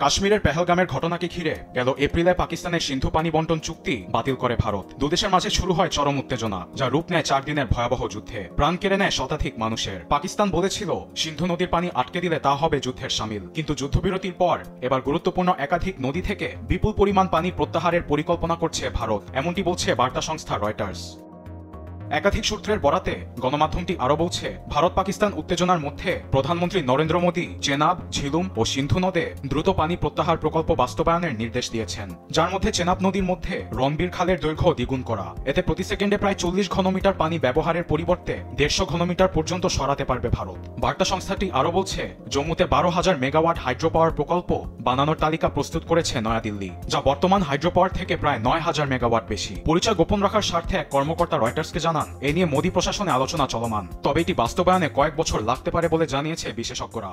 কাশ্মীরের পেহেলগামের ঘটনাকে ঘিরে গেল এপ্রিলে পাকিস্তানের সিন্ধু পানি বন্টন চুক্তি বাতিল করে ভারত। দুদেশের মাঝে শুরু হয় চরম উত্তেজনা, যা রূপ নেয় 4 দিনের ভয়াবহ যুদ্ধে। প্রাণ কেড়ে নেয় শতাধিক মানুষের। পাকিস্তান বলেছিল সিন্ধু নদীর পানি আটকে দিলে তা হবে যুদ্ধের শামিল, কিন্তু যুদ্ধবিরতির পর এবার গুরুত্বপূর্ণ একাধিক নদী থেকে বিপুল পরিমাণ পানি প্রত্যাহারের পরিকল্পনা করছে ভারত, এমনটি বলছে বার্তা সংস্থা রয়টার্স। একাধিক সূত্রের বরাতে গণমাধ্যমটি আরও বলছে, ভারত পাকিস্তান উত্তেজনার মধ্যে প্রধানমন্ত্রী নরেন্দ্র মোদী চেনাব, ঝিলুম ও সিন্ধু নদে দ্রুত পানি প্রত্যাহার প্রকল্প বাস্তবায়নের নির্দেশ দিয়েছেন, যার মধ্যে চেনাব নদীর মধ্যে রণবীর খালের দৈর্ঘ্য দ্বিগুণ করা। এতে প্রতি সেকেন্ডে প্রায় 40 ঘনমিটার পানি ব্যবহারের পরিবর্তে 150 ঘনমিটার পর্যন্ত সরাতে পারবে ভারত। বার্তা সংস্থাটি আরও বলছে, জম্মুতে 12,000 মেগাওয়াট হাইড্রো পাওয়ার প্রকল্প বানানোর তালিকা প্রস্তুত করেছে নয়াদিল্লি, যা বর্তমান হাইড্রো পাওয়ার থেকে প্রায় 9,000 মেগাওয়াট বেশি। পরিচয় গোপন রাখার স্বার্থে এক কর্মকর্তা রয়টার্সকে জানান, এ নিয়ে মোদী প্রশাসনে আলোচনা চলমান, তবে এটি বাস্তবায়নে কয়েক বছর লাগতে পারে বলে জানিয়েছে বিশেষজ্ঞরা।